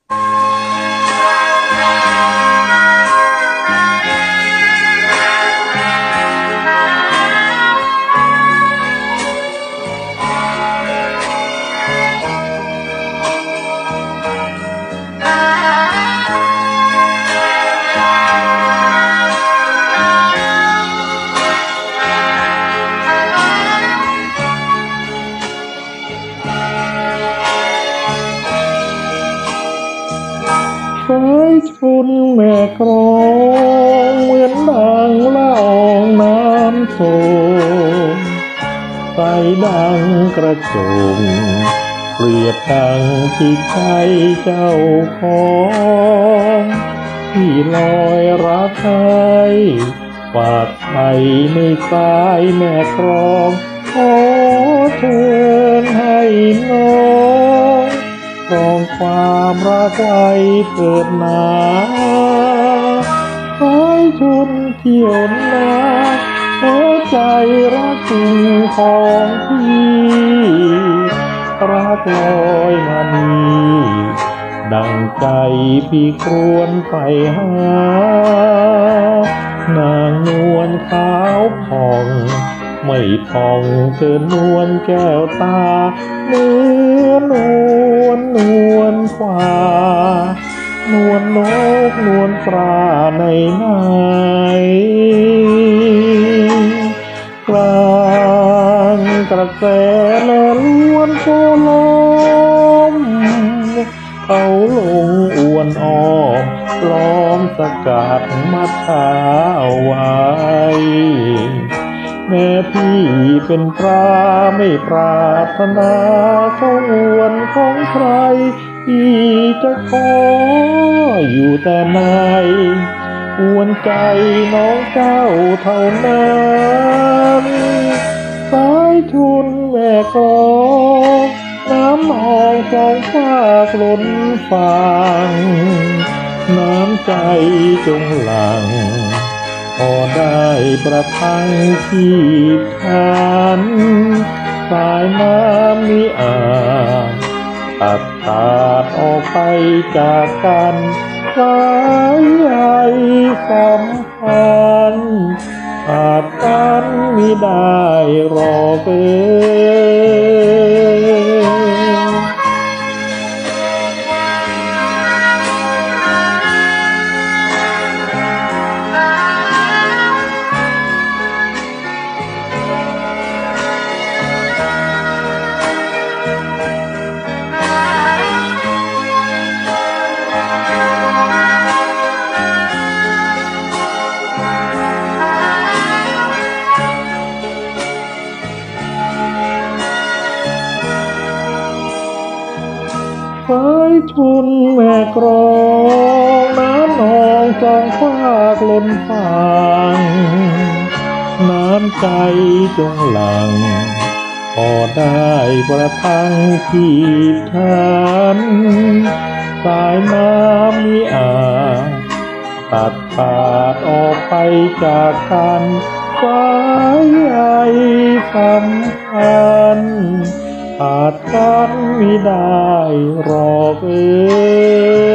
สายชุนแม่กลองเหมือนดังละอองน้ำโสมใสดังกระจงเปรียบดังที่ใครเจ้าของที่ลอยรักใครฝากไทยในสายแม่กลองขอเชิญให้น้องครองความรักไว้เถิดนาสายชนเที่ยวนาหัวใจรักจริงของพี่รักลอยมานีดังใจพี่ครวญไปหานางนวลขาวผ่องไม่ผ่องเกินนวลแก้วตาเนื้อนวลนวลกว่านวลนกนวลปลาในไหนกลางกระแสและล้วนโฟลมเขาลงอวนอ้อมล้อมสกัดมัดเท้าไว้แม่พี่เป็นปลาไม่ปรารถนาเข้าอวนของใครพี่จะขออยู่แต่ในอวนใจน้องเจ้าเท่านั้นสายชุนแม่กลองน้ำนองสองฝากล้นฝั่งน้ำใจจงหลั่งพอได้ประทังที่ขันสายน้ำมิอาจตัดขาดออกไปจากกันสายใยสัมพันธ์ขาดกันมิได้รอเกินสายชุนแม่กลองน้ำนองสองฝากล้นฝั่งน้ำใจจงหลั่งพอได้ประทังที่ฉันสายน้ำมิอาจตัดขาดออกไปจากกันสายใยสัมพันธ์ขาดกันมิได้รอเอ่ย